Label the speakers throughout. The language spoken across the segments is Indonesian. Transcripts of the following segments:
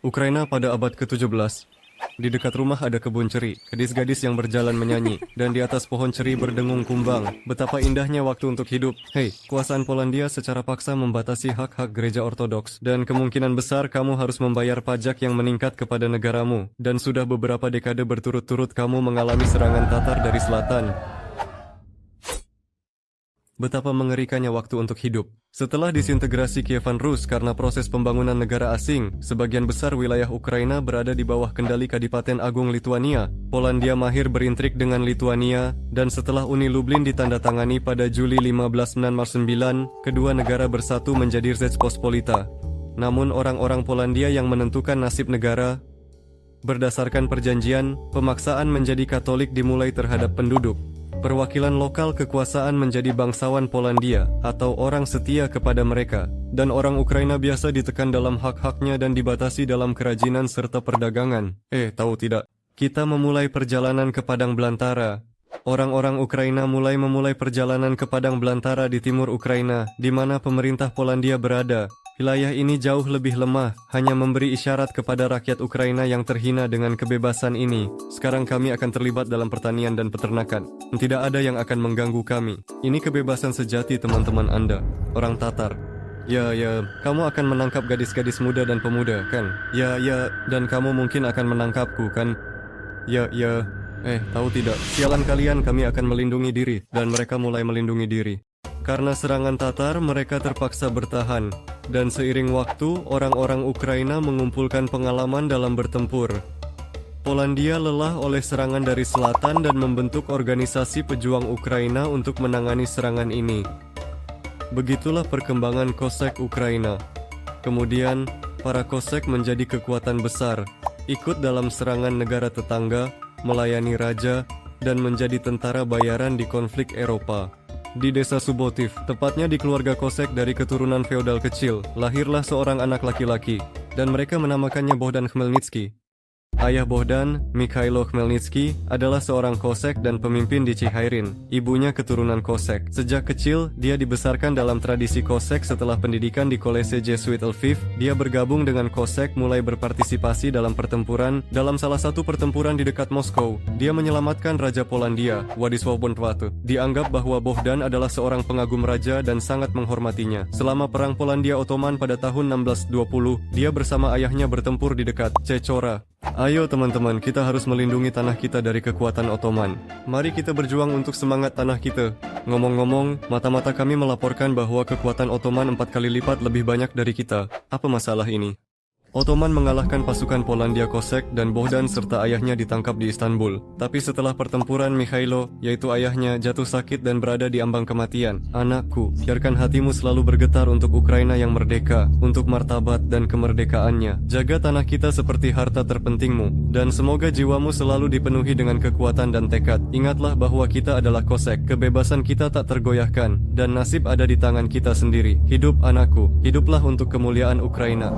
Speaker 1: Ukraina pada abad ke-17. Di dekat rumah ada kebun ceri, gadis-gadis yang berjalan menyanyi, dan di atas pohon ceri berdengung kumbang. Betapa indahnya waktu untuk hidup. Hei, kuasaan Polandia secara paksa membatasi hak-hak gereja ortodoks, dan kemungkinan besar kamu harus membayar pajak yang meningkat kepada negaramu. Dan sudah beberapa dekade berturut-turut kamu mengalami serangan Tatar dari selatan. Betapa mengerikannya waktu untuk hidup. Setelah disintegrasi Kievan Rus karena proses pembangunan negara asing, sebagian besar wilayah Ukraina berada di bawah kendali Kadipaten Agung Lituania. Polandia mahir berintrik dengan Lituania, dan setelah Uni Lublin ditandatangani pada Juli 1599, kedua negara bersatu menjadi Rzeczpospolita. Namun orang-orang Polandia yang menentukan nasib negara, berdasarkan perjanjian, pemaksaan menjadi Katolik dimulai terhadap penduduk. Perwakilan lokal kekuasaan menjadi bangsawan Polandia atau orang setia kepada mereka, dan orang Ukraina biasa ditekan dalam hak-haknya dan dibatasi dalam kerajinan serta perdagangan. Tahu tidak? Kita memulai perjalanan ke padang belantara. Orang-orang Ukraina memulai perjalanan ke padang belantara di timur Ukraina, di mana pemerintah Polandia berada. Wilayah ini jauh lebih lemah, hanya memberi isyarat kepada rakyat Ukraina yang terhina dengan kebebasan ini. Sekarang kami akan terlibat dalam pertanian dan peternakan. Tidak ada yang akan mengganggu kami. Ini kebebasan sejati teman-teman Anda, orang Tatar. Ya, kamu akan menangkap gadis-gadis muda dan pemuda, kan? Ya, dan kamu mungkin akan menangkapku, kan? Ya. Tahu tidak, sialan kalian, kami akan melindungi diri, dan mereka mulai melindungi diri. Karena serangan Tatar, mereka terpaksa bertahan, dan seiring waktu, orang-orang Ukraina mengumpulkan pengalaman dalam bertempur. Polandia lelah oleh serangan dari selatan dan membentuk organisasi pejuang Ukraina untuk menangani serangan ini. Begitulah perkembangan Kosek Ukraina. Kemudian, para Kosek menjadi kekuatan besar, ikut dalam serangan negara tetangga, melayani raja, dan menjadi tentara bayaran di konflik Eropa. Di desa Subotiv, tepatnya di keluarga Kosek dari keturunan feodal kecil, lahirlah seorang anak laki-laki, dan mereka menamakannya Bohdan Khmelnytsky. Ayah Bohdan, Mikhailo Khmelnytsky, adalah seorang Kosek dan pemimpin di Chihairin. Ibunya keturunan Kosek. Sejak kecil, dia dibesarkan dalam tradisi Kosek. Setelah pendidikan di Kolese Jesuit Lviv, dia bergabung dengan Kosek, mulai berpartisipasi dalam pertempuran. Dalam salah satu pertempuran di dekat Moskow, dia menyelamatkan Raja Polandia, Władysław Bonaparte. Dianggap bahwa Bohdan adalah seorang pengagum raja dan sangat menghormatinya. Selama Perang Polandia Ottoman pada tahun 1620, dia bersama ayahnya bertempur di dekat Chechora. Ayo teman-teman, kita harus melindungi tanah kita dari kekuatan Ottoman. Mari kita berjuang untuk semangat tanah kita. Ngomong-ngomong, mata-mata kami melaporkan bahwa kekuatan Ottoman 4 kali lipat lebih banyak dari kita. Apa masalah ini? Ottoman mengalahkan pasukan Polandia Kosek dan Bohdan serta ayahnya ditangkap di Istanbul. Tapi setelah pertempuran, Mikhailo, yaitu ayahnya, jatuh sakit dan berada di ambang kematian. Anakku, biarkan hatimu selalu bergetar untuk Ukraina yang merdeka, untuk martabat dan kemerdekaannya. Jaga tanah kita seperti harta terpentingmu, dan semoga jiwamu selalu dipenuhi dengan kekuatan dan tekad. Ingatlah bahwa kita adalah Kosek, kebebasan kita tak tergoyahkan, dan nasib ada di tangan kita sendiri. Hidup anakku, hiduplah untuk kemuliaan Ukraina.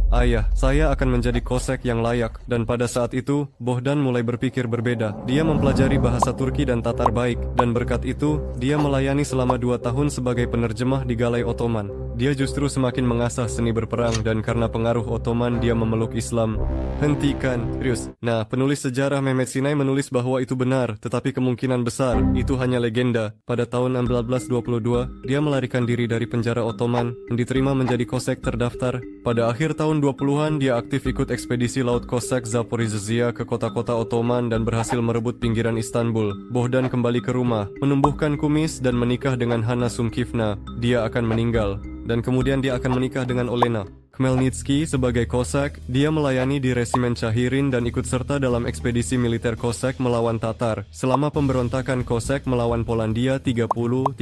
Speaker 1: Ayah, saya akan menjadi Kosek yang layak. Dan pada saat itu, Bohdan mulai berpikir berbeda. Dia mempelajari bahasa Turki dan Tatar baik, dan berkat itu, dia melayani selama 2 tahun sebagai penerjemah di Galai Ottoman. Dia justru semakin mengasah seni berperang, dan karena pengaruh Ottoman, dia memeluk Islam. Hentikan, Rius. Nah, penulis sejarah Mehmet Sinai menulis bahwa itu benar, tetapi kemungkinan besar, itu hanya legenda. Pada tahun 1622, dia melarikan diri dari penjara Ottoman, dan diterima menjadi Kosek terdaftar. Pada akhir tahun 20-an, dia aktif ikut ekspedisi laut Kosek Zaporizhzhia ke kota-kota Ottoman dan berhasil merebut pinggiran Istanbul. Bohdan kembali ke rumah, menumbuhkan kumis dan menikah dengan Hanna Sumkivna. Dia akan meninggal, dan kemudian dia akan menikah dengan Olena. Khmelnytsky sebagai Kosek, dia melayani di resimen Chihairin dan ikut serta dalam ekspedisi militer Kosek melawan Tatar. Selama pemberontakan Kosek melawan Polandia 30-38,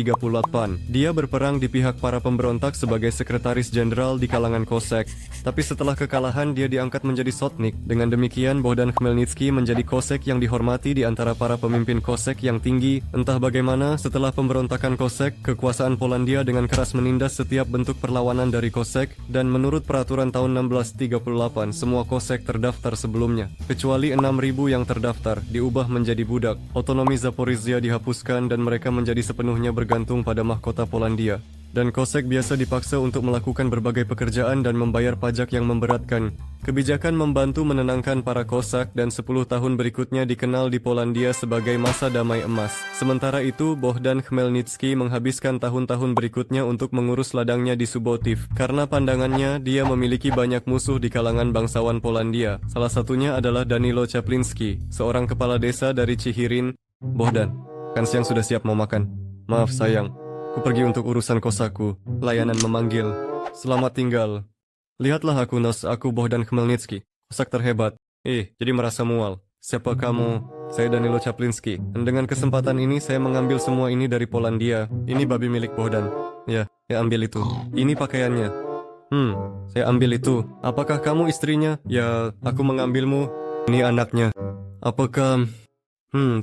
Speaker 1: dia berperang di pihak para pemberontak sebagai sekretaris jenderal di kalangan Kosek. Tapi setelah kekalahan, dia diangkat menjadi sotnik. Dengan demikian, Bohdan Khmelnytsky menjadi Kosek yang dihormati di antara para pemimpin Kosek yang tinggi. Entah bagaimana, setelah pemberontakan Kosek, kekuasaan Polandia dengan keras menindas setiap bentuk perlawanan dari Kosek, dan menurut peraturan tahun 1638, semua Kosek terdaftar sebelumnya, kecuali 6.000 yang terdaftar, diubah menjadi budak. Otonomi Zaporizhzhia dihapuskan dan mereka menjadi sepenuhnya bergantung pada mahkota Polandia. dan Kosek biasa dipaksa untuk melakukan berbagai pekerjaan dan membayar pajak yang memberatkan. Kebijakan membantu menenangkan para Kosak dan 10 tahun berikutnya dikenal di Polandia sebagai masa damai emas. Sementara itu, Bohdan Khmelnytsky menghabiskan tahun-tahun berikutnya untuk mengurus ladangnya di Subotiv. Karena pandangannya, dia memiliki banyak musuh di kalangan bangsawan Polandia. Salah satunya adalah Danilo Chapliński, seorang kepala desa dari Cihirin. Bohdan, kan siang sudah siap mau makan? Maaf sayang, ku pergi untuk urusan kosaku. Layanan memanggil. Selamat tinggal. Lihatlah aku Bohdan Khmelnytsky, kosak terhebat. Jadi merasa mual. Siapa kamu? Saya Danilo Chapliński. Dan dengan kesempatan ini saya mengambil semua ini dari Polandia. Ini babi milik Bohdan. Ya ambil itu. Ini pakaiannya. Saya ambil itu. Apakah kamu istrinya? Ya, aku mengambilmu. Ini anaknya. Apakah...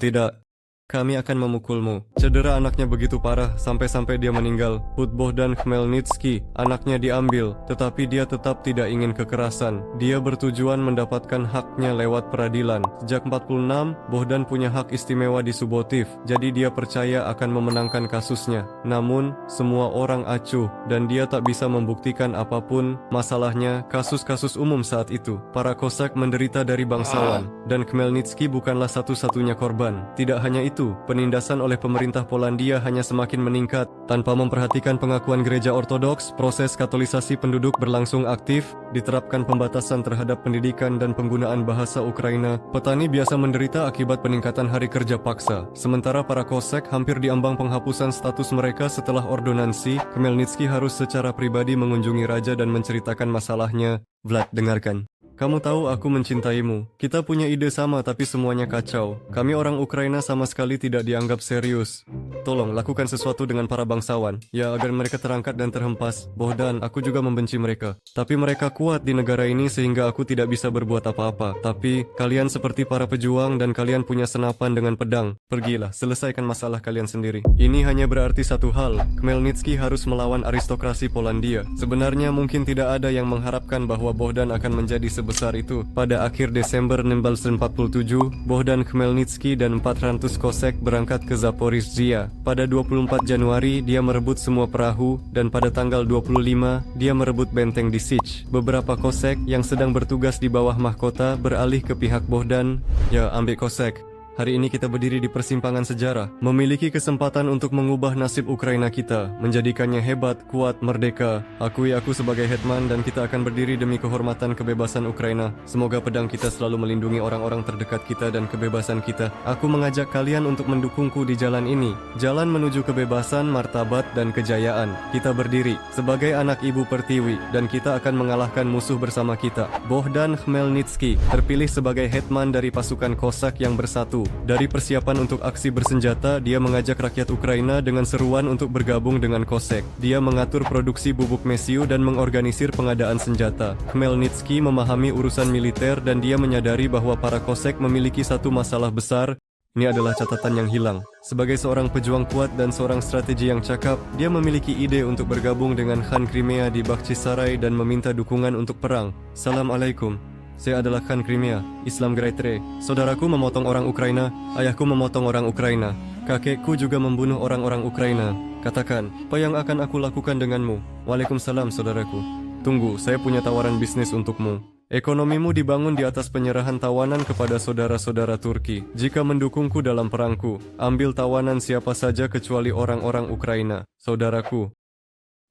Speaker 1: tidak. Kami akan memukulmu. Cedera anaknya begitu parah sampai-sampai dia meninggal. Bohdan Khmelnytsky, anaknya diambil, tetapi dia tetap tidak ingin kekerasan. Dia bertujuan mendapatkan haknya lewat peradilan. Sejak 46, Bohdan punya hak istimewa di Subotiv, jadi dia percaya akan memenangkan kasusnya. Namun, semua orang acuh, dan dia tak bisa membuktikan apapun. Masalahnya, kasus-kasus umum saat itu. Para Kosak menderita dari bangsawan, dan Khmelnytsky bukanlah satu-satunya korban. Tidak hanya itu, penindasan oleh pemerintah Polandia hanya semakin meningkat. Tanpa memperhatikan pengakuan gereja ortodoks, proses katolisasi penduduk berlangsung aktif, diterapkan pembatasan terhadap pendidikan dan penggunaan bahasa Ukraina. Petani biasa menderita akibat peningkatan hari kerja paksa. Sementara para Kosek hampir diambang penghapusan status mereka setelah ordonansi. Khmelnytsky harus secara pribadi mengunjungi raja dan menceritakan masalahnya. Vlad, dengarkan. Kamu tahu aku mencintaimu. Kita punya ide sama tapi semuanya kacau. Kami orang Ukraina sama sekali tidak dianggap serius. Tolong, lakukan sesuatu dengan para bangsawan. Ya, agar mereka terangkat dan terhempas. Bohdan, aku juga membenci mereka. Tapi mereka kuat di negara ini sehingga aku tidak bisa berbuat apa-apa. Tapi, kalian seperti para pejuang dan kalian punya senapan dengan pedang. Pergilah, selesaikan masalah kalian sendiri. Ini hanya berarti satu hal. Khmelnytsky harus melawan aristokrasi Polandia. Sebenarnya mungkin tidak ada yang mengharapkan bahwa Bohdan akan menjadi sebesar itu. Pada akhir Desember 1947, Bohdan Khmelnytsky dan 400 Kosek berangkat ke Zaporizhzhia. Pada 24 Januari, dia merebut semua perahu, dan pada tanggal 25, dia merebut benteng di Sich. Beberapa Kosek yang sedang bertugas di bawah mahkota beralih ke pihak Bohdan. Ya, ambil Kosek. Hari ini kita berdiri di persimpangan sejarah, memiliki kesempatan untuk mengubah nasib Ukraina kita, menjadikannya hebat, kuat, merdeka. Akui aku sebagai hetman dan kita akan berdiri demi kehormatan kebebasan Ukraina. Semoga pedang kita selalu melindungi orang-orang terdekat kita dan kebebasan kita. Aku mengajak kalian untuk mendukungku di jalan ini, jalan menuju kebebasan, martabat, dan kejayaan. Kita berdiri sebagai anak ibu pertiwi, dan kita akan mengalahkan musuh bersama kita. Bohdan Khmelnytsky terpilih sebagai hetman dari pasukan Kosak yang bersatu. Dari persiapan untuk aksi bersenjata, dia mengajak rakyat Ukraina dengan seruan untuk bergabung dengan Kosek. Dia mengatur produksi bubuk mesiu dan mengorganisir pengadaan senjata. Khmelnytsky memahami urusan militer dan dia menyadari bahwa para Kosek memiliki satu masalah besar. Ini adalah catatan yang hilang. Sebagai seorang pejuang kuat dan seorang strategi yang cakap, dia memiliki ide untuk bergabung dengan Khan Crimea di Bakhchisarai dan meminta dukungan untuk perang. Assalamualaikum. Saya adalah Khan Crimea, Islam Graitre. Saudaraku memotong orang Ukraina, ayahku memotong orang Ukraina. Kakekku juga membunuh orang-orang Ukraina. Katakan, apa yang akan aku lakukan denganmu? Waalaikumsalam, saudaraku. Tunggu, saya punya tawaran bisnis untukmu. Ekonomimu dibangun di atas penyerahan tawanan kepada saudara-saudara Turki. Jika mendukungku dalam perangku, ambil tawanan siapa saja kecuali orang-orang Ukraina, saudaraku.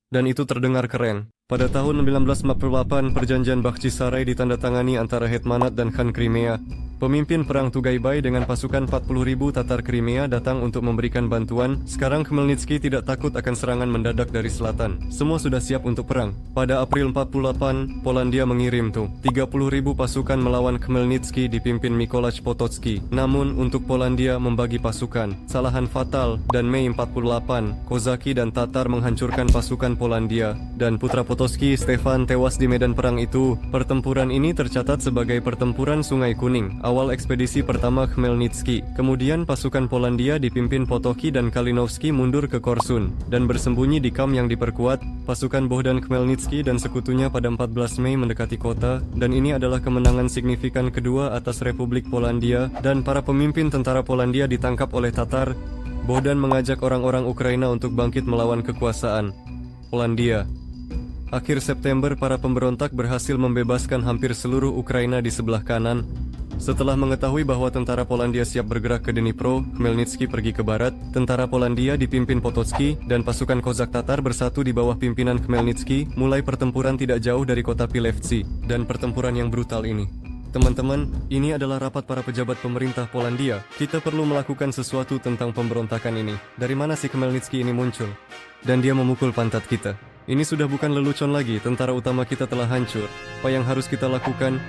Speaker 1: Dan itu terdengar keren. Pada tahun 1948, perjanjian Bakhchisarai ditandatangani antara Hetmanat dan Khan Crimea. Pemimpin perang Tugaybai dengan pasukan 40.000 Tatar Crimea datang untuk memberikan bantuan. Sekarang Khmelnytsky tidak takut akan serangan mendadak dari selatan. Semua sudah siap untuk perang. Pada April 48, Polandia mengirim 30.000 pasukan melawan Khmelnytsky dipimpin Mikołaj Potocki. Namun, untuk Polandia membagi pasukan, kesalahan fatal, dan Mei 48, Kozaki dan Tatar menghancurkan pasukan Polandia, dan putra Potocki, Stefan, tewas di medan perang itu. Pertempuran ini tercatat sebagai pertempuran Sungai Kuning, awal ekspedisi pertama Khmelnytsky. Kemudian pasukan Polandia dipimpin Potocki dan Kalinowski mundur ke Korsun dan bersembunyi di kamp yang diperkuat. Pasukan Bohdan Khmelnytsky dan sekutunya pada 14 Mei mendekati kota, dan ini adalah kemenangan signifikan kedua atas Republik Polandia, dan para pemimpin tentara Polandia ditangkap oleh Tatar. Bohdan mengajak orang-orang Ukraina untuk bangkit melawan kekuasaan. Polandia. Akhir September, para pemberontak berhasil membebaskan hampir seluruh Ukraina di sebelah kanan. Setelah mengetahui bahwa tentara Polandia siap bergerak ke Dnipro, Khmelnytsky pergi ke barat. Tentara Polandia dipimpin Potocki dan pasukan Kozak Tatar bersatu di bawah pimpinan Khmelnytsky, mulai pertempuran tidak jauh dari kota Pilevci. Dan pertempuran yang brutal ini, teman-teman, ini adalah rapat para pejabat pemerintah Polandia. Kita perlu melakukan sesuatu tentang pemberontakan ini. Dari mana si Khmelnytsky ini muncul? Dan dia memukul pantat kita. Ini sudah bukan lelucon lagi, tentara utama kita telah hancur. Apa yang harus kita lakukan?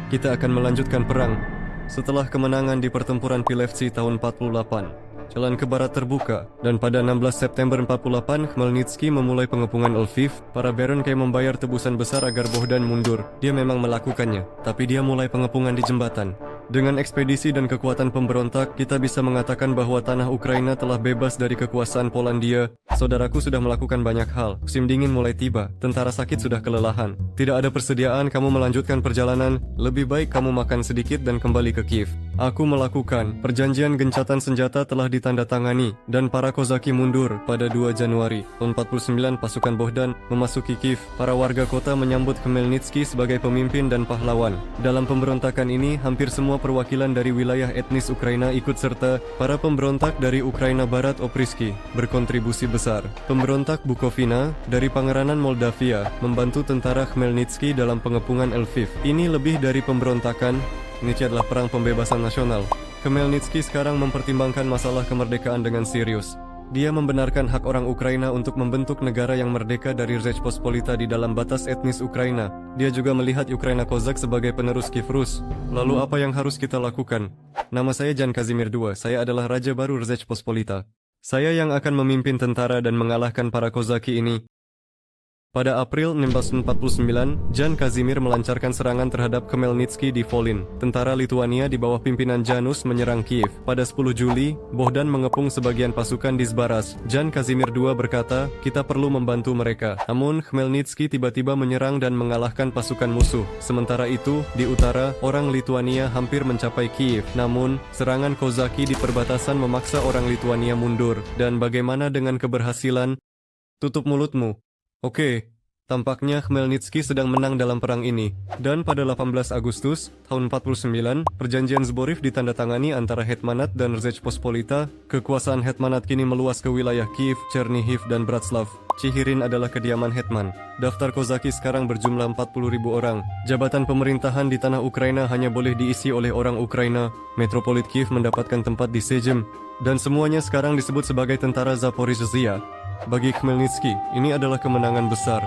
Speaker 1: Kita akan melanjutkan perang. Setelah kemenangan di pertempuran Pilevci tahun 48, jalan ke barat terbuka, dan pada 16 September 48, Khmelnytsky memulai pengepungan Lviv. Para baron kayak membayar tebusan besar agar Bohdan mundur. Dia memang melakukannya, tapi dia mulai pengepungan di jembatan. Dengan ekspedisi dan kekuatan pemberontak, kita bisa mengatakan bahwa tanah Ukraina telah bebas dari kekuasaan Polandia. Saudaraku sudah melakukan banyak hal. Musim dingin mulai tiba. Tentara sakit sudah kelelahan. Tidak ada persediaan kamu melanjutkan perjalanan. Lebih baik kamu makan sedikit dan kembali ke Kiev. Aku melakukan. Perjanjian gencatan senjata telah ditandatangani dan para Kozaki mundur pada 2 Januari. Tahun 49, pasukan Bohdan memasuki Kiev. Para warga kota menyambut Khmelnytsky sebagai pemimpin dan pahlawan. Dalam pemberontakan ini, hampir semua perwakilan dari wilayah etnis Ukraina ikut serta. Para pemberontak dari Ukraina Barat Oprishki berkontribusi besar. Pemberontak Bukovina dari Pangeranan Moldavia membantu tentara Khmelnytsky dalam pengepungan Lviv. Ini lebih dari pemberontakan, ini adalah perang pembebasan nasional. Khmelnytsky sekarang mempertimbangkan masalah kemerdekaan dengan serius. Dia membenarkan hak orang Ukraina untuk membentuk negara yang merdeka dari Rzeczpospolita di dalam batas etnis Ukraina. Dia juga melihat Ukraina Kozak sebagai penerus Kiev Rus. Lalu apa yang harus kita lakukan? Nama saya Jan Kazimir II. Saya adalah Raja baru Rzeczpospolita. Saya yang akan memimpin tentara dan mengalahkan para Kozaki ini. Pada April 1949, Jan Kazimir melancarkan serangan terhadap Khmelnytsky di Volyn. Tentara Lituania di bawah pimpinan Janus menyerang Kiev. Pada 10 Juli, Bohdan mengepung sebagian pasukan di Zbaraz. Jan Kazimir II berkata, kita perlu membantu mereka. Namun, Khmelnytsky tiba-tiba menyerang dan mengalahkan pasukan musuh. Sementara itu, di utara, orang Lituania hampir mencapai Kiev. Namun, serangan Kozaki di perbatasan memaksa orang Lituania mundur. Dan bagaimana dengan keberhasilan? Tutup mulutmu. Oke, tampaknya Khmelnytsky sedang menang dalam perang ini. Dan pada 18 Agustus tahun 49, perjanjian Zborov ditandatangani antara Hetmanat dan Rzeczpospolita. Kekuasaan Hetmanat kini meluas ke wilayah Kiev, Chernihiv, dan Bratslav. Cihirin adalah kediaman Hetman. Daftar Kozaki sekarang berjumlah 40.000 orang. Jabatan pemerintahan di tanah Ukraina hanya boleh diisi oleh orang Ukraina. Metropolit Kiev mendapatkan tempat di Sejm. Dan semuanya sekarang disebut sebagai tentara Zaporizhzhia. Bagi Khmelnytsky, ini adalah kemenangan besar.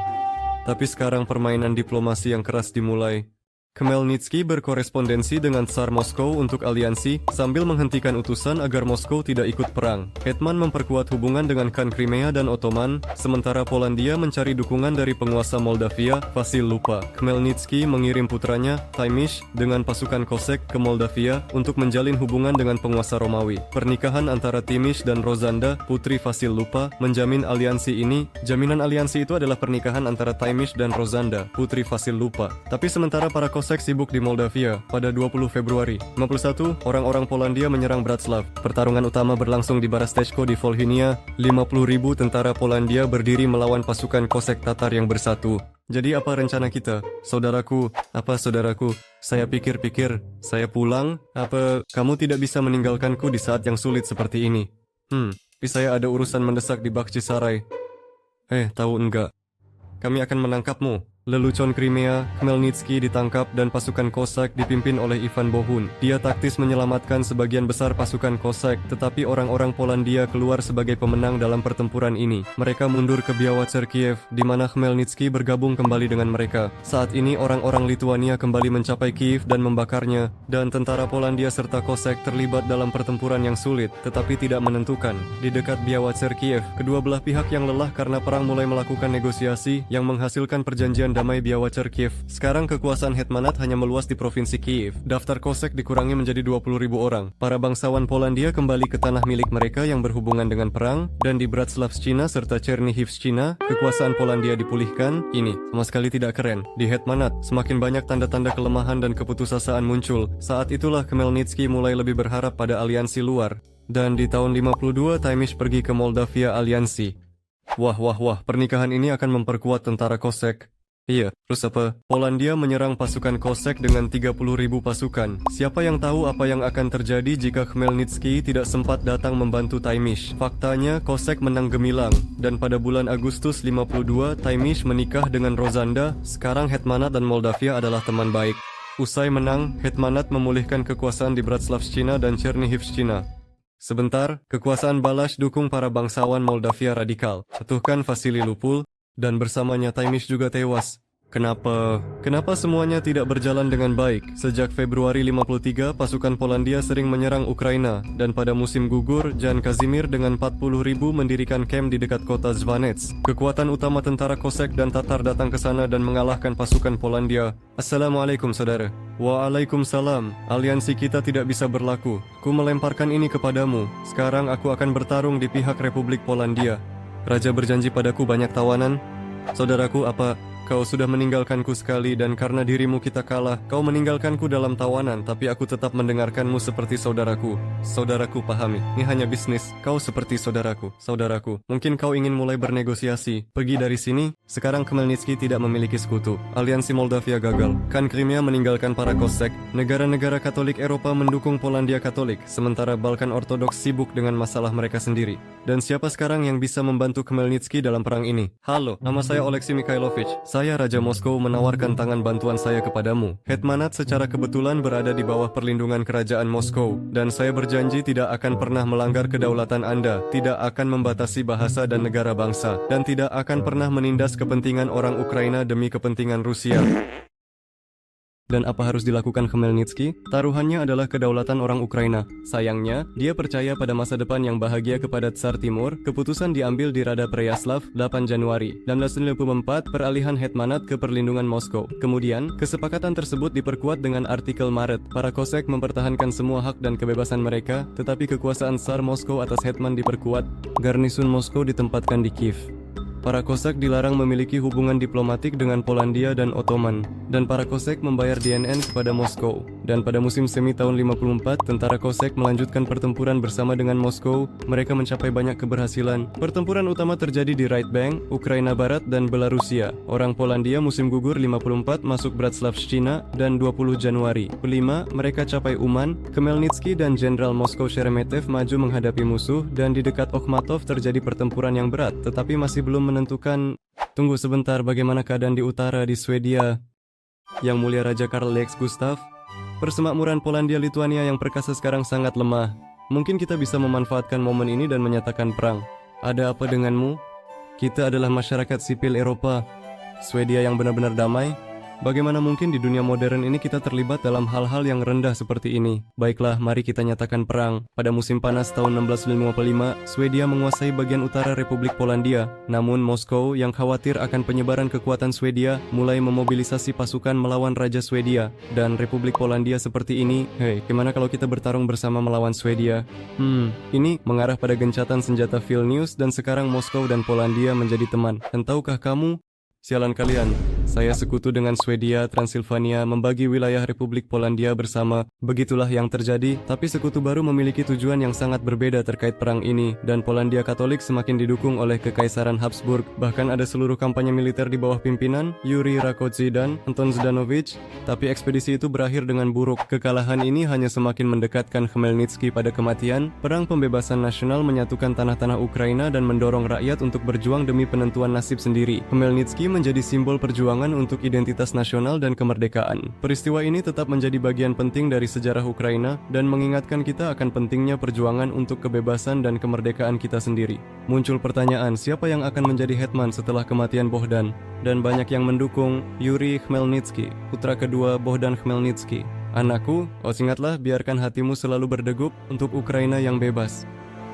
Speaker 1: Tapi sekarang permainan diplomasi yang keras dimulai. Khmelnytsky berkorespondensi dengan Tsar Moskow untuk aliansi, sambil menghentikan utusan agar Moskow tidak ikut perang. Hetman memperkuat hubungan dengan Khan Crimea dan Ottoman, sementara Polandia mencari dukungan dari penguasa Moldavia, Vasil Lupa. Khmelnytsky mengirim putranya, Taimish, dengan pasukan Kosek ke Moldavia untuk menjalin hubungan dengan penguasa Romawi. Pernikahan antara Timish dan Rozanda, putri Vasil Lupa, menjamin aliansi ini. Jaminan aliansi itu adalah pernikahan antara Taimish dan Rozanda, putri Vasil Lupa. Tapi sementara para Kosek sibuk di Moldavia, pada 20 Februari 51, orang-orang Polandia menyerang Bratslav. Pertarungan utama berlangsung di Barastechko di Volhynia. 50.000 tentara Polandia berdiri melawan pasukan Kosek Tatar yang bersatu. Jadi apa rencana kita? Saudaraku, saya pikir-pikir, saya pulang? Apa kamu tidak bisa meninggalkanku di saat yang sulit seperti ini? Tapi saya ada urusan mendesak di Bakhchisarai. Tahu enggak? Kami akan menangkapmu. Lelucon Crimea, Khmelnytsky ditangkap dan pasukan Cossack dipimpin oleh Ivan Bohun. Dia taktis menyelamatkan sebagian besar pasukan Cossack, tetapi orang-orang Polandia keluar sebagai pemenang dalam pertempuran ini. Mereka mundur ke Białystok, di mana Khmelnytsky bergabung kembali dengan mereka. Saat ini orang-orang Lituania kembali mencapai Kiev dan membakarnya, dan tentara Polandia serta Cossack terlibat dalam pertempuran yang sulit, tetapi tidak menentukan. Di dekat Białystok, kedua belah pihak yang lelah karena perang mulai melakukan negosiasi yang menghasilkan perjanjian damai Białystok. Sekarang kekuasaan Hetmanat hanya meluas di provinsi Kiev. Daftar Kosek dikurangi menjadi 20.000 orang. Para bangsawan Polandia kembali ke tanah milik mereka yang berhubungan dengan perang, dan di Bratslav-Cina serta Chernihiv-Cina, kekuasaan Polandia dipulihkan. Ini sama sekali tidak keren. Di Hetmanat, semakin banyak tanda-tanda kelemahan dan keputusasaan muncul. Saat itulah Khmelnytsky mulai lebih berharap pada aliansi luar. Dan di tahun 52, Taimish pergi ke Moldavia aliansi. Wah, pernikahan ini akan memperkuat tentara Kosek. Iya, terus apa? Polandia menyerang pasukan Kosek dengan 30.000 pasukan. Siapa yang tahu apa yang akan terjadi jika Khmelnytsky tidak sempat datang membantu Taimish? Faktanya, Kosek menang gemilang. Dan pada bulan Agustus 52, Taimish menikah dengan Rozanda. Sekarang Hetmanat dan Moldavia adalah teman baik. Usai menang, Hetmanat memulihkan kekuasaan di Bratslawszczyna dan Chernihivszczyna. Sebentar, kekuasaan Balash dukung para bangsawan Moldavia radikal. Jatuhkan Vasily Lupul, dan bersamanya Taimish juga tewas. Kenapa semuanya tidak berjalan dengan baik? Sejak Februari 53, pasukan Polandia sering menyerang Ukraina, dan pada musim gugur, Jan Kazimir dengan 40.000 mendirikan kamp di dekat kota Zvanec. Kekuatan utama tentara Kosek dan Tatar datang ke sana dan mengalahkan pasukan Polandia. Assalamualaikum saudara. Waalaikumsalam. Aliansi kita tidak bisa berlaku. Ku melemparkan ini kepadamu. Sekarang aku akan bertarung di pihak Republik Polandia. Raja berjanji padaku banyak tawanan. Saudaraku, apa kau sudah meninggalkanku sekali dan karena dirimu kita kalah? Kau meninggalkanku dalam tawanan, tapi aku tetap mendengarkanmu seperti saudaraku. Saudaraku, pahami, ini hanya bisnis. Kau seperti saudaraku. Saudaraku, mungkin kau ingin mulai bernegosiasi. Pergi dari sini. Sekarang Khmelnytsky tidak memiliki sekutu. Aliansi Moldavia gagal. Kan Crimea meninggalkan para Kosek. Negara-negara Katolik Eropa mendukung Polandia Katolik, sementara Balkan Ortodoks sibuk dengan masalah mereka sendiri. Dan siapa sekarang yang bisa membantu Khmelnytsky dalam perang ini? Halo, nama saya Oleksiy Mikhailovich. Saya Raja Moskow menawarkan tangan bantuan saya kepadamu. Hetmanat secara kebetulan berada di bawah perlindungan kerajaan Moskow, dan saya berjanji tidak akan pernah melanggar kedaulatan Anda, tidak akan membatasi bahasa dan negara bangsa, dan tidak akan pernah menindas kepentingan orang Ukraina demi kepentingan Rusia. Dan apa harus dilakukan Khmelnytsky? Taruhannya adalah kedaulatan orang Ukraina. Sayangnya, dia percaya pada masa depan yang bahagia kepada Tsar Timur. Keputusan diambil di Rada Pereyaslav 8 Januari 1954, peralihan Hetmanat ke perlindungan Moskow. Kemudian, kesepakatan tersebut diperkuat dengan artikel Maret. Para Kosek mempertahankan semua hak dan kebebasan mereka, tetapi kekuasaan Tsar Moskow atas Hetman diperkuat. Garnisun Moskow ditempatkan di Kiev. Para Kosek dilarang memiliki hubungan diplomatik dengan Polandia dan Ottoman, dan para Kosek membayar DNN kepada Moskow. Dan pada musim semi tahun 54, tentara Kosek melanjutkan pertempuran bersama dengan Moskow. Mereka mencapai banyak keberhasilan. Pertempuran utama terjadi di Right Bank, Ukraina Barat, dan Belarusia. Orang Polandia musim gugur 54 masuk Bratslawszczyna dan 20 Januari 5 mereka capai Uman. Khmelnytsky dan Jenderal Moskow Sheremetev maju menghadapi musuh, dan di dekat Okhmatov terjadi pertempuran yang berat, tetapi masih belum menentukan. Tunggu sebentar, bagaimana keadaan di utara di Swedia? Yang mulia Raja Karl Lex Gustav, persemakmuran Polandia-Lituania yang perkasa sekarang sangat lemah. Mungkin kita bisa memanfaatkan momen ini dan menyatakan perang. Ada apa denganmu? Kita adalah masyarakat sipil Eropa. Swedia yang benar-benar damai. Bagaimana mungkin di dunia modern ini kita terlibat dalam hal-hal yang rendah seperti ini? Baiklah, mari kita nyatakan perang. Pada musim panas tahun 1655, Swedia menguasai bagian utara Republik Polandia. Namun Moskow yang khawatir akan penyebaran kekuatan Swedia mulai memobilisasi pasukan melawan Raja Swedia. Dan Republik Polandia seperti ini, hei, gimana kalau kita bertarung bersama melawan Swedia? Ini mengarah pada gencatan senjata Vilnius dan sekarang Moskow dan Polandia menjadi teman. Dan tahukah kamu? Sialan kalian, saya sekutu dengan Swedia, Transilvania, membagi wilayah Republik Polandia bersama. Begitulah yang terjadi, tapi sekutu baru memiliki tujuan yang sangat berbeda terkait perang ini, dan Polandia Katolik semakin didukung oleh Kekaisaran Habsburg. Bahkan ada seluruh kampanye militer di bawah pimpinan Yuri Rakoczy dan Anton Zdanowicz, tapi ekspedisi itu berakhir dengan buruk. Kekalahan ini hanya semakin mendekatkan Khmelnytsky pada kematian. Perang pembebasan nasional menyatukan tanah-tanah Ukraina dan mendorong rakyat untuk berjuang demi penentuan nasib sendiri. Khmelnytsky menjadi simbol perjuangan untuk identitas nasional dan kemerdekaan. Peristiwa ini tetap menjadi bagian penting dari sejarah Ukraina dan mengingatkan kita akan pentingnya perjuangan untuk kebebasan dan kemerdekaan kita sendiri. Muncul pertanyaan, siapa yang akan menjadi hetman setelah kematian Bohdan? Dan banyak yang mendukung Yuri Khmelnytsky, putra kedua Bohdan Khmelnytsky. Anakku, ingatlah, biarkan hatimu selalu berdegup untuk Ukraina yang bebas,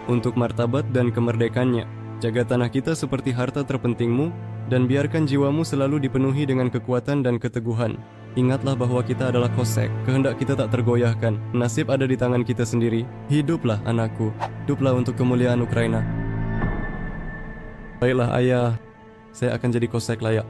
Speaker 1: untuk martabat dan kemerdekaannya. Jaga tanah kita seperti harta terpentingmu, dan biarkan jiwamu selalu dipenuhi dengan kekuatan dan keteguhan. Ingatlah bahwa kita adalah Kosek, kehendak kita tak tergoyahkan, nasib ada di tangan kita sendiri. Hiduplah anakku, hiduplah untuk kemuliaan Ukraina. Baiklah ayah, saya akan jadi Kosek layak.